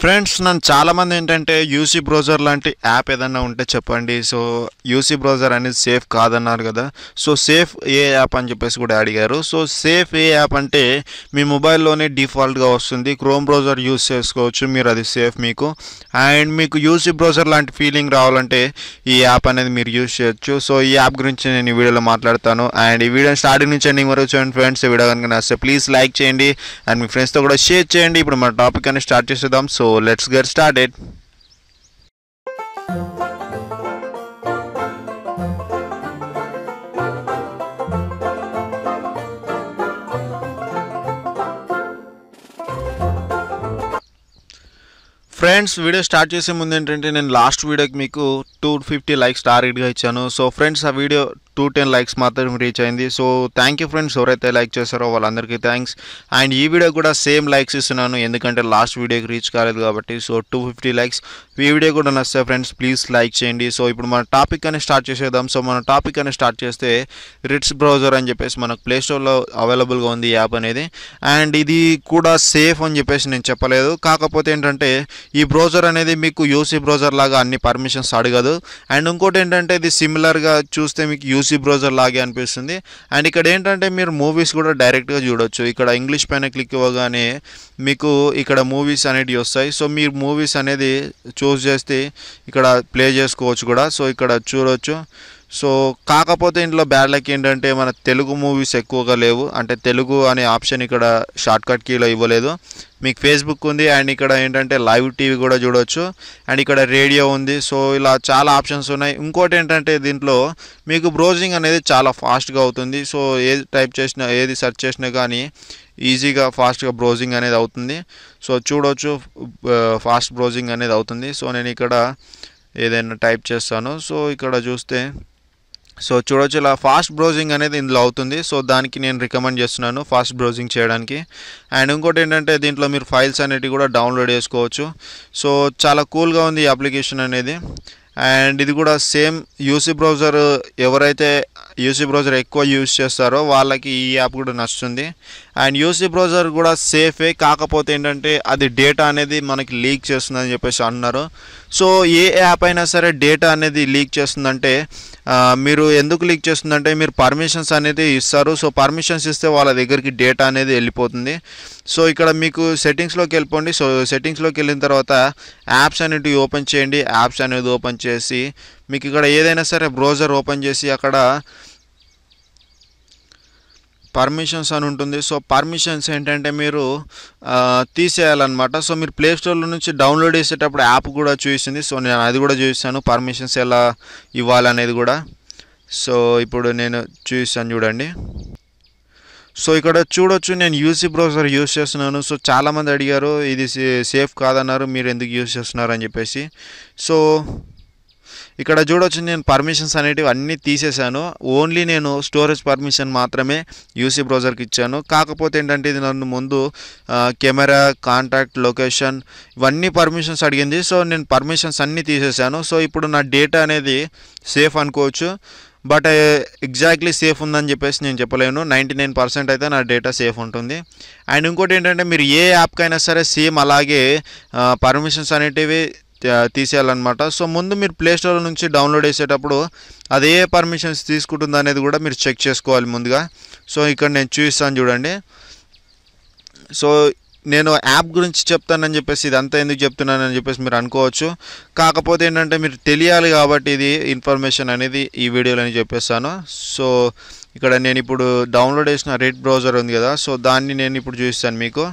Friends నన్ను చాలామంది ఏంటంటే యూసీ బ్రౌజర్ లాంటి యాప్ ఏదన్నా ఉంటే చెప్పండి. సో యూసీ బ్రౌజర్ అనేది సేఫ్ కాదన్నారు కదా. సో సేఫ్ ఏ యాప్ అని చెప్పేసి కూడా అడిగారు. సో సేఫ్ ఏ యాప్ అంటే మీ మొబైల్లోనే డిఫాల్ట్గా వస్తుంది. క్రోమ్ బ్రౌజర్ యూస్ చేసుకోవచ్చు మీరు, అది సేఫ్ మీకు. అండ్ మీకు యూసీ బ్రౌజర్ లాంటి ఫీలింగ్ రావాలంటే ఈ యాప్ అనేది మీరు యూస్ చేయొచ్చు. సో ఈ యాప్ గురించి నేను ఈ వీడియోలో మాట్లాడతాను. అండ్ ఈ వీడియో స్టార్టింగ్ నుంచి ఎండింగ్ వరకు చూడండి ఫ్రెండ్స్. ఈ వీడియో కనుక నచ్చితే ప్లీజ్ లైక్ చేయండి అండ్ మీ ఫ్రెండ్స్తో కూడా షేర్ చేయండి. ఇప్పుడు మన టాపిక్ అనేది స్టార్ట్ చేసేద్దాం. So let's get started. Friends video start చేసే ముందు ఏంటంటే నేను లాస్ట్ వీడియోకి మీకు 250 లైక్స్ టార్గెట్గా ఇచ్చాను. సో ఫ్రెండ్స్ ఆ వీడియో 210 లైక్స్ మాత్రం రీచ్ అయింది. సో థ్యాంక్ యూ ఫ్రెండ్స్, ఎవరైతే లైక్ చేశారో వాళ్ళందరికీ థ్యాంక్స్. అండ్ ఈ వీడియో కూడా సేమ్ లైక్స్ ఇస్తున్నాను ఎందుకంటే లాస్ట్ వీడియోకి రీచ్ కాలేదు కాబట్టి. So 250 likes. ఈ వీడియో కూడా నచ్చితే ఫ్రెండ్స్ ప్లీజ్ లైక్ చేయండి. సో ఇప్పుడు మన టాపిక్ అనేది స్టార్ట్ చేసేద్దాం. సో మన టాపిక్ అనేది స్టార్ట్ చేస్తే రిట్స్ బ్రౌజర్ అని చెప్పేసి మనకు ప్లేస్టోర్లో అవైలబుల్గా ఉంది ఈ యాప్ అనేది. అండ్ ఇది కూడా సేఫ్ అని చెప్పేసి నేను చెప్పలేదు. కాకపోతే ఏంటంటే ఈ బ్రౌజర్ అనేది మీకు యూసీ బ్రౌజర్ లాగా అన్ని పర్మిషన్స్ అడగదు. అండ్ ఇంకోటి ఏంటంటే ఇది సిమిలర్గా చూస్తే మీకు యూసీ బ్రౌజర్ లాగే అనిపిస్తుంది. అండ్ ఇక్కడ ఏంటంటే మీరు మూవీస్ కూడా డైరెక్ట్గా చూడొచ్చు. ఇక్కడ ఇంగ్లీష్ పైన క్లిక్ ఇవ్వగానే మీకు ఇక్కడ మూవీస్ అనేటివి వస్తాయి. సో మీరు మూవీస్ అనేది చూస్ చేస్తే ఇక్కడ ప్లే చేసుకోవచ్చు కూడా. సో ఇక్కడ చూడవచ్చు. సో కాకపోతే ఇంట్లో బ్యాడ్ లక్ ఏంటంటే మన తెలుగు మూవీస్ ఎక్కువగా లేవు. అంటే తెలుగు అనే ఆప్షన్ ఇక్కడ షార్ట్కట్ కీలో ఇవ్వలేదు. మీకు ఫేస్బుక్ ఉంది అండ్ ఇక్కడ ఏంటంటే లైవ్ టీవీ కూడా చూడవచ్చు అండ్ ఇక్కడ రేడియో ఉంది. సో ఇలా చాలా ఆప్షన్స్ ఉన్నాయి. ఇంకోటి ఏంటంటే దీంట్లో మీకు బ్రౌజింగ్ అనేది చాలా ఫాస్ట్గా అవుతుంది. సో ఏది టైప్ చేసినా ఏది సెర్చ్ చేసినా కానీ ఈజీగా ఫాస్ట్గా బ్రౌజింగ్ అనేది అవుతుంది. సో చూడవచ్చు ఫాస్ట్ బ్రౌజింగ్ అనేది అవుతుంది. సో నేను ఇక్కడ ఏదైనా టైప్ చేస్తాను. సో ఇక్కడ చూస్తే సో చూడవచ్చు ఇలా ఫాస్ట్ బ్రౌజింగ్ అనేది ఇందులో అవుతుంది. సో దానికి నేను రికమెండ్ చేస్తున్నాను ఫాస్ట్ బ్రౌజింగ్ చేయడానికి. అండ్ ఇంకోటి ఏంటంటే దీంట్లో మీరు ఫైల్స్ అనేటివి కూడా డౌన్లోడ్ చేసుకోవచ్చు. సో చాలా కూల్గా ఉంది ఈ అప్లికేషన్ అనేది. అండ్ ఇది కూడా సేమ్ యూసీ బ్రౌజర్, ఎవరైతే యూసీ బ్రౌజర్ ఎక్కువ యూస్ చేస్తారో వాళ్ళకి ఈ యాప్ కూడా నచ్చుతుంది. అండ్ యూసీ బ్రౌజర్ కూడా సేఫే, కాకపోతే ఏంటంటే అది డేటా అనేది మనకి లీక్ చేస్తుందని చెప్పేసి అన్నారు. సో ఏ యాప్ అయినా సరే డేటా అనేది లీక్ చేస్తుందంటే మీరు ఎందుకు లీక్ చేస్తుందంటే మీరు పర్మిషన్స్ అనేది ఇస్తారు. సో పర్మిషన్స్ ఇస్తే వాళ్ళ దగ్గరికి డేటా అనేది వెళ్ళిపోతుంది. సో ఇక్కడ మీకు సెట్టింగ్స్లోకి వెళ్ళిపోండి. సో సెట్టింగ్స్లోకి వెళ్ళిన తర్వాత యాప్స్ అనేటివి ఓపెన్ చేయండి. యాప్స్ అనేది ఓపెన్ చేసి మీకు ఇక్కడ ఏదైనా సరే బ్రౌజర్ ఓపెన్ చేసి అక్కడ పర్మిషన్స్ అని ఉంటుంది. సో పర్మిషన్స్ ఏంటంటే మీరు తీసేయాలన్నమాట. సో మీరు ప్లేస్టోర్లో నుంచి డౌన్లోడ్ చేసేటప్పుడు యాప్ కూడా చూపిస్తుంది. సో నేను అది కూడా చూపిస్తాను పర్మిషన్స్ ఎలా ఇవ్వాలనేది కూడా. సో ఇప్పుడు నేను చూపిస్తాను చూడండి. సో ఇక్కడ చూడొచ్చు నేను యూసీ బ్రౌజర్ యూస్ చేస్తున్నాను. సో చాలామంది అడిగారు ఇది సేఫ్ కాదన్నారు, మీరు ఎందుకు యూస్ చేస్తున్నారు అని చెప్పేసి. సో ఇక్కడ చూడవచ్చు నేను పర్మిషన్స్ అనేటివి అన్నీ తీసేశాను. ఓన్లీ నేను స్టోరేజ్ పర్మిషన్ మాత్రమే యూసీ బ్రౌజర్కి ఇచ్చాను. కాకపోతే ఏంటంటే ఇది నన్ను ముందు కెమెరా, కాంటాక్ట్, లొకేషన్ ఇవన్నీ పర్మిషన్స్ అడిగింది. సో నేను పర్మిషన్స్ అన్నీ తీసేశాను. సో ఇప్పుడు నా డేటా అనేది సేఫ్ అనుకోవచ్చు. బట్ ఎగ్జాక్ట్లీ సేఫ్ ఉందని చెప్పేసి నేను చెప్పలేను. 99% అయితే నా డేటా సేఫ్ ఉంటుంది. అండ్ ఇంకోటి ఏంటంటే మీరు ఏ యాప్కైనా సరే సేమ్ అలాగే పర్మిషన్స్ అనేటివి తీసేయాలన్నమాట. సో ముందు మీరు ప్లేస్టోర్ నుంచి డౌన్లోడ్ చేసేటప్పుడు అదే పర్మిషన్స్ తీసుకుంటుంది అనేది కూడా మీరు చెక్ చేసుకోవాలి ముందుగా. సో ఇక్కడ నేను చూపిస్తాను చూడండి. సో నేను యాప్ గురించి చెప్తానని చెప్పేసి ఇదంతా ఎందుకు చెప్తున్నానని చెప్పేసి మీరు అనుకోవచ్చు. కాకపోతే ఏంటంటే మీరు తెలియాలి కాబట్టి ఇది ఇన్ఫర్మేషన్ అనేది ఈ వీడియోలో అని చెప్పేస్తాను. సో ఇక్కడ నేను ఇప్పుడు డౌన్లోడ్ చేసిన రెడ్ బ్రౌజర్ ఉంది కదా, సో దాన్ని నేను ఇప్పుడు చూపిస్తాను మీకు.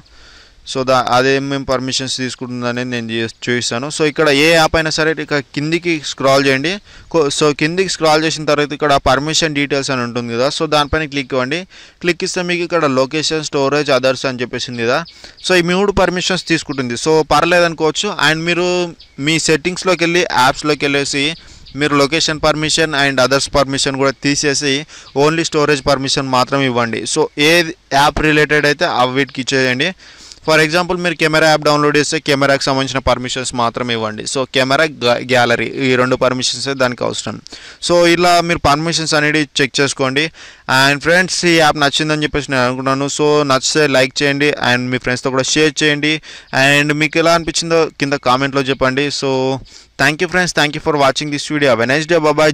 సో అదేమేమి పర్మిషన్స్ తీసుకుంటుందనేది నేను చూపిస్తాను. సో ఇక్కడ ఏ యాప్ అయినా సరే ఇక కిందికి స్క్రాల్ చేయండి. సో కిందికి స్క్రాల్ చేసిన తర్వాత ఇక్కడ పర్మిషన్ డీటెయిల్స్ అని ఉంటుంది కదా, సో దానిపైన క్లిక్ ఇవ్వండి. క్లిక్ ఇస్తే మీకు ఇక్కడ లొకేషన్, స్టోరేజ్, అదర్స్ అని చెప్పేసింది కదా. సో ఈ 3 పర్మిషన్స్ తీసుకుంటుంది. సో పర్లేదు అనుకోవచ్చు. అండ్ మీరు మీ సెట్టింగ్స్లోకి వెళ్ళి యాప్స్లోకి వెళ్ళేసి మీరు location permission and others permission కూడా తీసేసి ఓన్లీ స్టోరేజ్ పర్మిషన్ మాత్రం ఇవ్వండి. సో ఏ యాప్ రిలేటెడ్ అయితే వీటికి ఇచ్చేయండి. ఫర్ ఎగ్జాంపుల్ మీరు కెమెరా యాప్ డౌన్లోడ్ చేస్తే కెమెరాకి సంబంధించిన పర్మిషన్స్ మాత్రం ఇవ్వండి. సో కెమెరా, గ్యాలరీ ఈ 2 పర్మిషన్స్ దానికి అవసరం. సో ఇలా మీరు పర్మిషన్స్ అనేది చెక్ చేసుకోండి. అండ్ ఫ్రెండ్స్, ఈ యాప్ నచ్చిందని చెప్పేసి నేను అనుకున్నాను. సో నచ్చితే లైక్ చేయండి అండ్ మీ ఫ్రెండ్స్తో కూడా షేర్ చేయండి. అండ్ మీకు ఎలా అనిపించిందో కింద కామెంట్లో చెప్పండి. So thank you friends, thank you for watching this video. Have a nice day, bye.